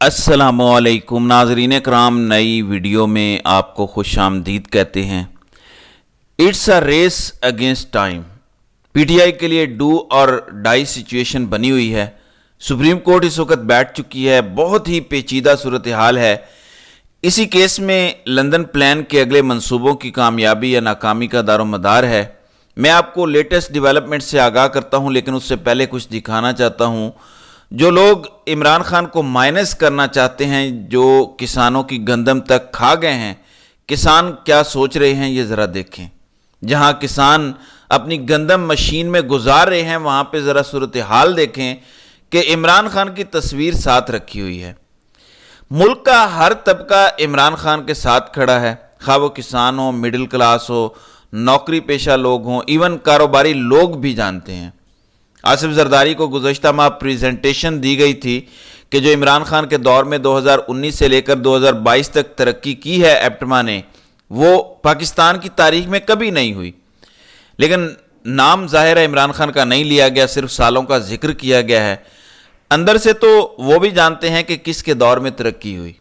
अस्सलामुअलैकुम नाज़रीन कराम, नई वीडियो में आपको खुश आमदीद कहते हैं। It's a race against time. PTI के लिए डू और डाई सिचुएशन बनी हुई है। सुप्रीम कोर्ट इस वक्त बैठ चुकी है, बहुत ही पेचीदा सूरत हाल है। इसी केस में लंदन प्लान के अगले मंसूबों की कामयाबी या नाकामी का दारोमदार है। मैं आपको लेटेस्ट डेवलपमेंट से आगाह करता हूं, लेकिन उससे पहले कुछ दिखाना चाहता हूं। जो लोग इमरान खान को माइनस करना चाहते हैं, जो किसानों की गंदम तक खा गए हैं, किसान क्या सोच रहे हैं ये ज़रा देखें। जहां किसान अपनी गंदम मशीन में गुजार रहे हैं, वहां पे ज़रा सूरत हाल देखें कि इमरान खान की तस्वीर साथ रखी हुई है। मुल्क का हर तबका इमरान खान के साथ खड़ा है, खा वो किसान हो, मिडिल क्लास हो, नौकरी पेशा लोग हों, इवन कारोबारी लोग भी जानते हैं। आसिफ जरदारी को गुज़श्ता माह प्रेजेंटेशन दी गई थी कि जो इमरान खान के दौर में 2019 से लेकर 2022 तक तरक्की की है एप्टमा ने, वो पाकिस्तान की तारीख में कभी नहीं हुई। लेकिन नाम ज़ाहिर है इमरान खान का नहीं लिया गया, सिर्फ सालों का जिक्र किया गया है। अंदर से तो वो भी जानते हैं कि किसके दौर में तरक्की हुई।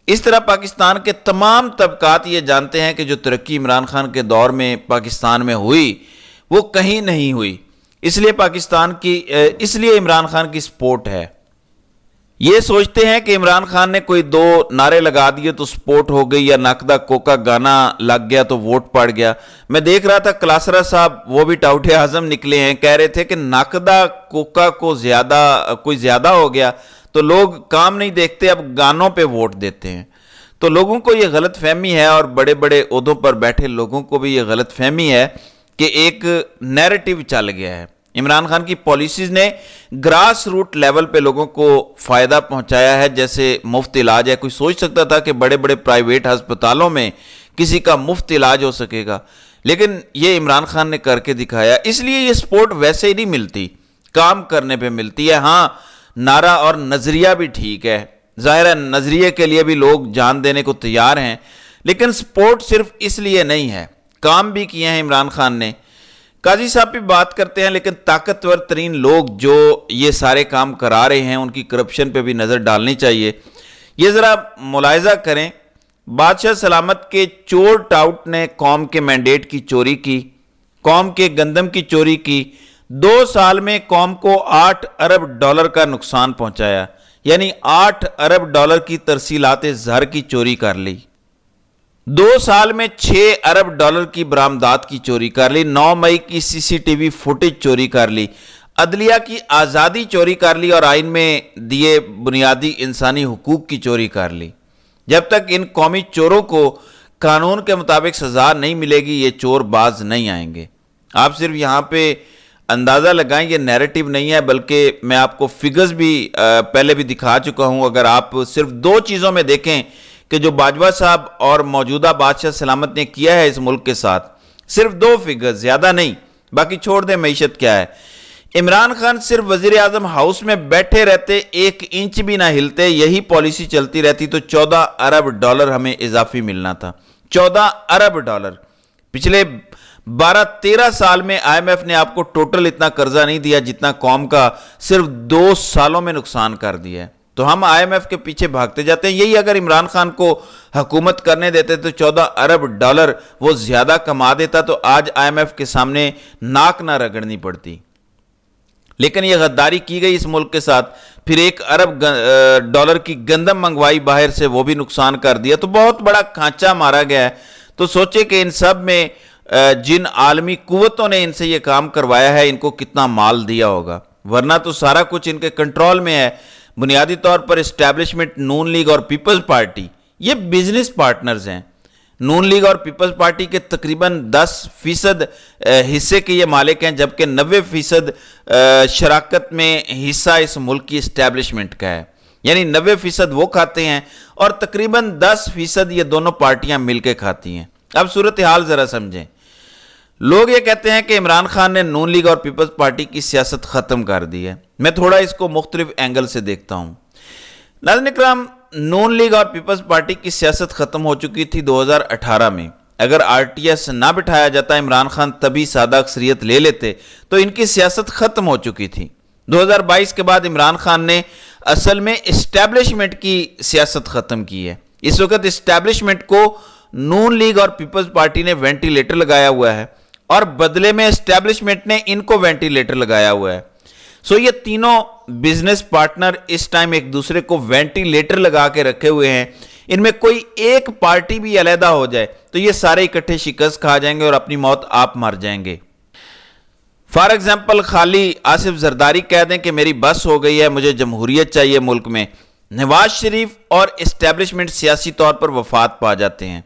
इस तरह पाकिस्तान के तमाम तबकात ये जानते हैं कि जो तरक्की इमरान खान के दौर में पाकिस्तान में हुई वो कहीं नहीं हुई। इसलिए इमरान खान की सपोर्ट है। ये सोचते हैं कि इमरान खान ने कोई दो नारे लगा दिए तो सपोर्ट हो गई, या नकदा कोका गाना लग गया तो वोट पड़ गया। मैं देख रहा था कलासरा साहब, वो भी टाउटे आजम निकले हैं, कह रहे थे कि नकदा कोका को कोई ज्यादा हो गया तो लोग काम नहीं देखते, अब गानों पे वोट देते हैं। तो लोगों को ये गलत फहमी है, और बड़े बड़े ओहदों पर बैठे लोगों को भी ये गलत फहमी है कि एक नैरेटिव चल गया है। इमरान खान की पॉलिसीज ने ग्रास रूट लेवल पे लोगों को फायदा पहुंचाया है, जैसे मुफ्त इलाज है। कोई सोच सकता था कि बड़े बड़े प्राइवेट अस्पतालों में किसी का मुफ्त इलाज हो सकेगा, लेकिन ये इमरान खान ने करके दिखाया। इसलिए ये सपोर्ट वैसे ही नहीं मिलती, काम करने पे मिलती है। हाँ, नारा और नजरिया भी ठीक है, जाहिर है नजरिए के लिए भी लोग जान देने को तैयार हैं, लेकिन सपोर्ट सिर्फ इसलिए नहीं है, काम भी किए हैं इमरान खान ने। काजी साहब भी बात करते हैं, लेकिन ताकतवर तरीन लोग जो ये सारे काम करा रहे हैं उनकी करप्शन पे भी नज़र डालनी चाहिए। ये ज़रा मुलाहिजा करें, बादशाह सलामत के चोर टाउट ने कौम के मैंडेट की चोरी की, कौम के गंदम की चोरी की। 2 साल में कौम को $8 अरब का नुकसान पहुंचाया, यानी $8 अरब की तरसीलात ज़र की चोरी कर ली। 2 साल में $6 अरब की बरामदात की चोरी कर ली। 9 मई की सीसीटीवी फुटेज चोरी कर ली। अदलिया की आज़ादी चोरी कर ली, और आइन में दिए बुनियादी इंसानी हुकूक की चोरी कर ली। जब तक इन कौमी चोरों को कानून के मुताबिक सजा नहीं मिलेगी, ये चोर बाज नहीं आएंगे। आप सिर्फ यहाँ पे अंदाज़ा लगाएं, ये नैरेटिव नहीं है, बल्कि मैं आपको फिगर्स भी पहले भी दिखा चुका हूँ। अगर आप सिर्फ 2 चीज़ों में देखें कि जो बाजवा साहब और मौजूदा बादशाह सलामत ने किया है इस मुल्क के साथ, सिर्फ 2 फिगर्स, ज़्यादा नहीं, बाकी छोड़ दें मैशत क्या है। इमरान खान सिर्फ वजीर आजम हाउस में बैठे रहते, 1 इंच भी ना हिलते, यही पॉलिसी चलती रहती तो $14 अरब हमें इजाफी मिलना था। $14 अरब। पिछले 12-13 साल में IMF ने आपको टोटल इतना कर्जा नहीं दिया जितना कौम का सिर्फ 2 सालों में नुकसान कर दिया है। तो हम IMF के पीछे भागते जाते हैं। यही अगर इमरान खान को हुकूमत करने देते तो $14 अरब वो ज्यादा कमा देता, तो आज IMF के सामने नाक ना रगड़नी पड़ती। लेकिन ये गद्दारी की गई इस मुल्क के साथ, फिर $1 अरब की गंदम मंगवाई बाहर से, वो भी नुकसान कर दिया। तो बहुत बड़ा खांचा मारा गया है। तो सोचे कि इन सब में जिन आलमी कुव्वतों ने इनसे ये काम करवाया है, इनको कितना माल दिया होगा, वरना तो सारा कुछ इनके कंट्रोल में है। बुनियादी तौर पर एस्टैब्लिशमेंट नून लीग और पीपल्स पार्टी ये बिजनेस पार्टनर्स हैं। नून लीग और पीपल्स पार्टी के तकरीबन 10% हिस्से के ये मालिक हैं, जबकि 90% शराकत में हिस्सा इस मुल्क की एस्टैब्लिशमेंट का है। यानी 90% वो खाते हैं और तकरीबन 10% ये दोनों पार्टियां मिलकर खाती हैं। अब सूरत हाल जरा समझें। लोग ये कहते हैं कि इमरान खान ने नून लीग और पीपल्स पार्टी की सियासत खत्म कर दी है। मैं थोड़ा इसको मुख्तलिफ एंगल से देखता हूं। नाज़रीन इकराम, नून लीग और पीपल्स पार्टी की सियासत खत्म हो चुकी थी 2018 में। अगर RTS ना बिठाया जाता, इमरान खान तभी सादा अक्सरियत ले लेते, तो इनकी सियासत खत्म हो चुकी थी। 2022 کے بعد عمران خان نے اصل میں اسٹیبلشمنٹ کی سیاست ختم کی ہے. اس وقت اسٹیبلشمنٹ کو نون لیگ اور پیپلز پارٹی نے وینٹیلیٹر لگایا ہوا ہے اور بدلے میں اسٹیبلشمنٹ نے ان کو وینٹیلیٹر لگایا ہوا ہے. سو یہ تینوں بزنس پارٹنر اس ٹائم ایک دوسرے کو وینٹیلیٹر لگا کے رکھے ہوئے ہیں. ان میں کوئی ایک پارٹی بھی علیحدہ ہو جائے تو یہ سارے اکٹھے شکست کھا جائیں گے اور اپنی موت آپ مر جائیں گے. فار ایگزامپل خالی آصف زرداری کہہ دیں کہ میری بس ہو گئی ہے, مجھے جمہوریت چاہیے ملک میں, نواز شریف اور اسٹیبلشمنٹ سیاسی طور پر وفات پا جاتے ہیں.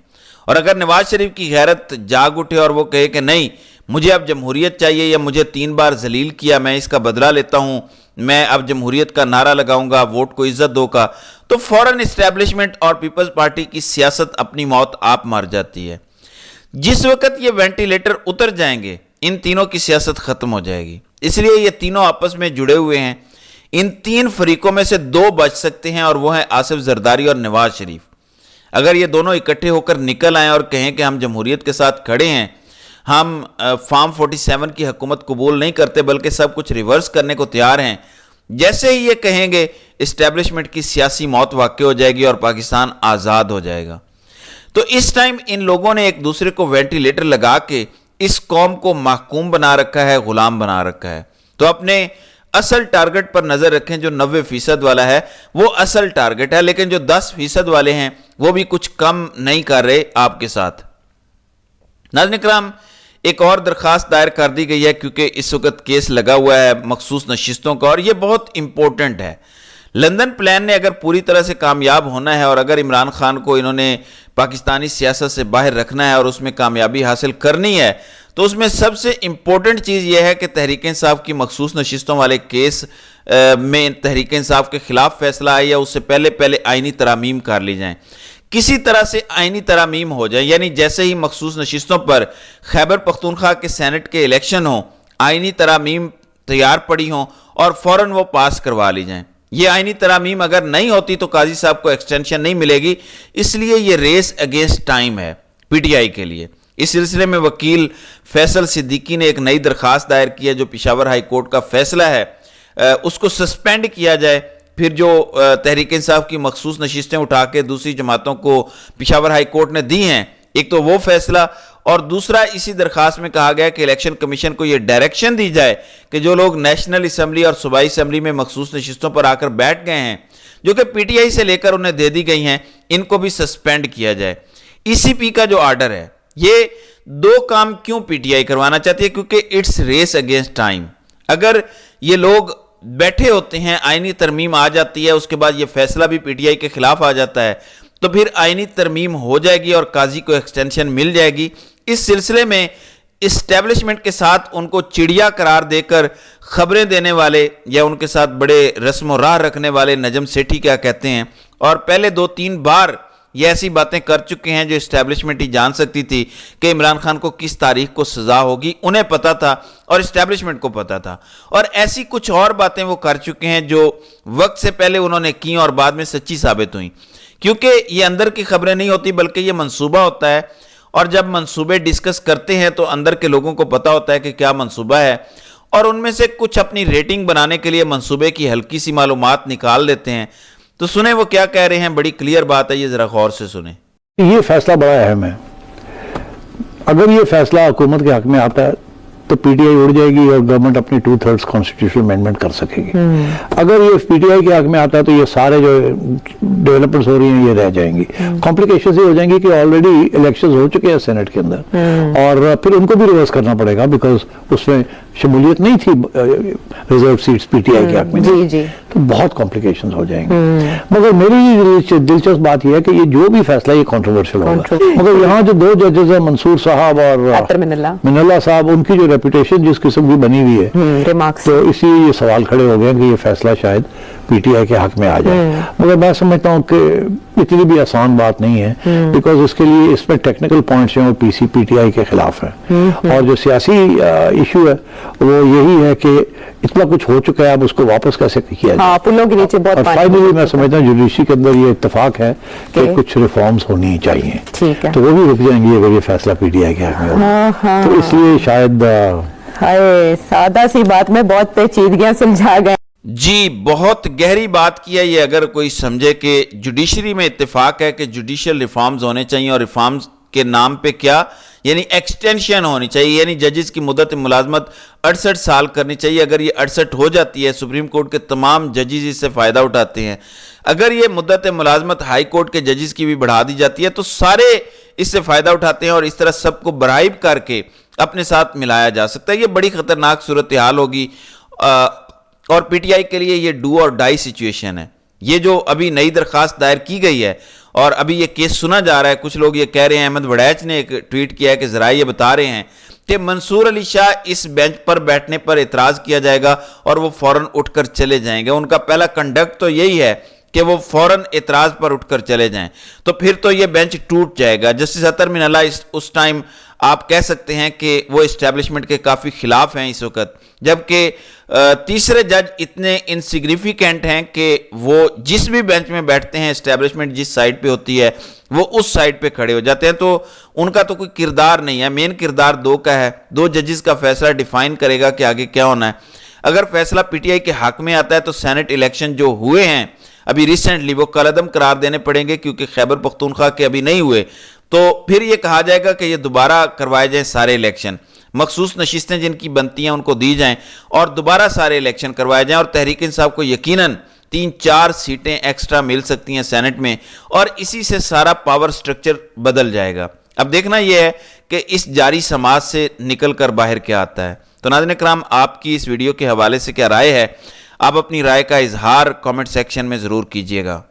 اور اگر نواز شریف کی غیرت جاگ اٹھے اور وہ کہے کہ نہیں مجھے اب جمہوریت چاہیے, یا مجھے 3 بار ذلیل کیا, میں اس کا بدلہ لیتا ہوں, میں اب جمہوریت کا نعرہ لگاؤں گا, ووٹ کو عزت دو کا, تو فوراً اسٹیبلشمنٹ اور پیپلز پارٹی کی سیاست اپنی موت آپ مار جاتی ہے. جس وقت یہ وینٹیلیٹر اتر جائیں گے ان تینوں کی سیاست ختم ہو جائے گی. اس لیے یہ تینوں آپس میں جڑے ہوئے ہیں. ان 3 فریقوں میں سے 2 بچ سکتے ہیں اور وہ ہیں آصف زرداری اور نواز شریف. اگر یہ دونوں اکٹھے ہو کر نکل آئیں اور کہیں کہ ہم جمہوریت کے ساتھ کھڑے ہیں, ہم فارم 47 کی حکومت قبول نہیں کرتے بلکہ سب کچھ ریورس کرنے کو تیار ہیں, جیسے ہی یہ کہیں گے اسٹیبلشمنٹ کی سیاسی موت واقع ہو جائے گی اور پاکستان آزاد ہو جائے گا. تو اس ٹائم ان لوگوں نے ایک دوسرے کو وینٹیلیٹر لگا کے اس قوم کو محکوم بنا رکھا ہے, غلام بنا رکھا ہے. تو اپنے اصل ٹارگٹ پر نظر رکھیں. جو 90% والا ہے وہ اصل ٹارگٹ ہے, لیکن جو 10% والے ہیں وہ بھی کچھ کم نہیں کر رہے آپ کے ساتھ. ناظرین کرام, ایک اور درخواست دائر کر دی گئی ہے کیونکہ اس وقت کیس لگا ہوا ہے مخصوص نشستوں کا, اور یہ بہت امپورٹنٹ ہے. لندن پلان نے اگر پوری طرح سے کامیاب ہونا ہے اور اگر عمران خان کو انہوں نے پاکستانی سیاست سے باہر رکھنا ہے اور اس میں کامیابی حاصل کرنی ہے, تو اس میں سب سے امپورٹنٹ چیز یہ ہے کہ تحریک انصاف کی مخصوص نشستوں والے کیس میں تحریک انصاف کے خلاف فیصلہ آئے یا اس سے پہلے آئینی ترامیم کر لی جائیں. کسی طرح سے آئینی ترامیم ہو جائیں, یعنی جیسے ہی مخصوص نشستوں پر خیبر پختونخوا کے سینٹ کے الیکشن ہوں, آئینی ترامیم تیار پڑی ہوں اور فوراً وہ پاس کروا لی جائیں. یہ آئینی ترامیم اگر نہیں ہوتی تو قاضی صاحب کو ایکسٹینشن نہیں ملے گی. اس لیے یہ ریس اگینسٹ ٹائم ہے پی ٹی آئی کے لیے. اس سلسلے میں وکیل فیصل صدیقی نے ایک نئی درخواست دائر کی ہے. جو پشاور ہائی کورٹ کا فیصلہ ہے اس کو سسپینڈ کیا جائے, پھر جو تحریک انصاف کی مخصوص نشستیں اٹھا کے دوسری جماعتوں کو پشاور ہائی کورٹ نے دی ہیں, ایک تو وہ فیصلہ, اور دوسرا اسی درخواست میں کہا گیا کہ الیکشن کمیشن کو یہ ڈائریکشن دی جائے کہ جو لوگ نیشنل اسمبلی اور صوبائی اسمبلی میں مخصوص نشستوں پر آ کر بیٹھ گئے ہیں, جو کہ پی ٹی آئی سے لے کر انہیں دے دی گئی ہیں, ان کو بھی سسپینڈ کیا جائے. ای سی پی کا جو آرڈر ہے, یہ 2 کام کیوں پی ٹی آئی کروانا چاہتی ہے؟ کیونکہ اٹس ریس اگینسٹ ٹائم. اگر یہ لوگ بیٹھے ہوتے ہیں, آئینی ترمیم آ جاتی ہے, اس کے بعد یہ فیصلہ بھی پی ٹی آئی کے خلاف آ جاتا ہے, تو پھر آئینی ترمیم ہو جائے گی اور قاضی کو ایکسٹینشن مل جائے گی. اس سلسلے میں اسٹیبلشمنٹ کے ساتھ ان کو چڑیا قرار دے کر خبریں دینے والے یا ان کے ساتھ بڑے رسم و راہ رکھنے والے نجم سیٹھی کیا کہتے ہیں, اور پہلے 2-3 بار یہ ایسی باتیں کر چکے ہیں جو اسٹیبلشمنٹ ہی جان سکتی تھی کہ عمران خان کو کس تاریخ کو سزا ہوگی. انہیں پتا تھا اور اسٹیبلشمنٹ کو پتا تھا, اور ایسی کچھ اور باتیں وہ کر چکے ہیں جو وقت سے پہلے انہوں نے کی اور بعد میں سچی ثابت ہوئیں. کیونکہ یہ اندر کی خبریں نہیں ہوتی بلکہ یہ منصوبہ ہوتا ہے, اور جب منصوبے ڈسکس کرتے ہیں تو اندر کے لوگوں کو پتا ہوتا ہے کہ کیا منصوبہ ہے, اور ان میں سے کچھ اپنی ریٹنگ بنانے کے لیے منصوبے کی ہلکی سی معلومات نکال دیتے ہیں. تو سنیں وہ کیا کہہ رہے ہیں, بڑی کلیئر بات ہے, یہ ذرا غور سے سنیں. یہ فیصلہ بڑا اہم ہے. اگر یہ فیصلہ حکومت کے حق میں آتا ہے تو پی ٹی آئی اڑ جائے گی اور گورنمنٹ اپنی 2/3 کانسٹیٹیوشن امینڈمنٹ کر سکے گی. اگر یہ پی ٹی آئی کے حق میں آتا ہے تو یہ سارے جو ڈیولپمنٹس ہو رہی ہیں یہ رہ جائیں گی. کمپلیکیشنز یہ ہو جائیں گی کہ آلریڈی الیکشنز ہو چکے ہیں سینٹ کے اندر, اور پھر ان کو بھی ریورس کرنا پڑے گا بیکاز اس میں شمولیت نہیں تھی reserve seats P T I کے حق میں. تو بہت کمپلیکیشنز ہو جائیں گے. مگر میری دلچسپ بات یہ ہے کہ یہ جو بھی فیصلہ یہ کنٹروورشل ہوگا, مگر یہاں جو 2 ججز ہیں منصور صاحب اور من اللہ صاحب, ان کی جو ریپوٹیشن جس قسم کی بنی ہوئی ہے, تو اسی یہ سوال کھڑے ہو گئے کہ یہ فیصلہ شاید پی ٹی آئی کے حق میں آ جائے. مگر میں سمجھتا ہوں کہ اتنی بھی آسان بات نہیں ہے, بیکاز اس کے لیے اس میں ٹیکنیکل پوائنٹس ہیں اور پی ٹی آئی کے خلاف ہیں, اور جو سیاسی ایشو ہے وہ یہی ہے کہ اتنا کچھ ہو چکا ہے, اب اس کو واپس کیسے کیا جائے. پلوں کے نیچے بہت اور فائنلی میں سمجھتا ہوں جوڈیشری کے اندر یہ اتفاق ہے کہ کچھ ریفارمز ہونی چاہیے, تو وہ بھی رک جائیں گی اگر یہ فیصلہ پی ٹی آئی کے حق میں ہوگا. تو اس لیے شاید हाय सादा सी बात में बहुत पेचीदगियां सुलझा गए। जी, बहुत गहरी बात की है ये। अगर कोई समझे कि जुडिशरी में इत्तेफाक है कि जुडिशियल रिफॉर्म्स होने चाहिए, और रिफॉर्म्स के नाम पे क्या, यानी एक्सटेंशन होनी चाहिए, यानी जजेस की मुद्दत मुलाजमत 68 साल करनी चाहिए। अगर ये 68 हो जाती है, सुप्रीम कोर्ट के तमाम जजेस इससे फ़ायदा उठाते हैं। अगर ये मुद्दत मुलाजमत हाई कोर्ट के जजेस की भी बढ़ा दी जाती है तो सारे इससे फ़ायदा उठाते हैं, और इस तरह सबको ब्राइब करके अपने साथ मिलाया जा सकता है। ये बड़ी ख़तरनाक सूरत हाल होगी, और पीटीआई के लिए ये डू और डाई सिचुएशन है। ये जो अभी नई दरखास्त दायर की गई है और अभी ये केस सुना जा रहा है, कुछ लोग ये कह रहे हैं, अहमद वड़ैच ने एक ट्वीट किया है कि ज़रा ये बता रहे हैं कि मंसूर अली शाह इस बेंच पर बैठने पर एतराज़ किया जाएगा और वो फौरन उठकर चले जाएंगे। उनका पहला कंडक्ट तो यही है कि वो फौरन एतराज़ पर उठकर चले जाएं, तो फिर तो ये बेंच टूट जाएगा। जस्टिस अतर मिनल्ला उस टाइम आप कह सकते हैं कि वो इस्टेब्लिशमेंट के काफ़ी खिलाफ हैं इस वक्त, जबकि तीसरे जज इतने इनसिग्निफिकेंट हैं कि वो जिस भी बेंच में बैठते हैं, इस्टेब्लिशमेंट जिस साइड पे होती है वो उस साइड पे खड़े हो जाते हैं, तो उनका तो कोई किरदार नहीं है। मेन किरदार दो का है, दो जजेस का फैसला डिफाइन करेगा कि आगे क्या होना है। अगर फैसला पीटीआई के हक में आता है तो सेनेट इलेक्शन जो हुए हैं अभी रिसेंटली, वो कलअदम करार देने पड़ेंगे, क्योंकि खैबर पख्तूनख्वा के अभी नहीं हुए, तो फिर ये कहा जाएगा कि ये दोबारा करवाए जाएं सारे इलेक्शन, मखसूस नशिस्तें जिनकी बनती हैं उनको दी जाएं और दोबारा सारे इलेक्शन करवाए जाएं, और तहरीक इंसाफ को यकीनन 3-4 सीटें एक्स्ट्रा मिल सकती हैं सेनेट में, और इसी से सारा पावर स्ट्रक्चर बदल जाएगा। अब देखना यह है कि इस जारी समाज से निकल कर बाहर क्या आता है। तो नाज़रीन इकराम, आपकी इस वीडियो के हवाले से क्या राय है? आप अपनी राय का इजहार कमेंट सेक्शन में ज़रूर कीजिएगा।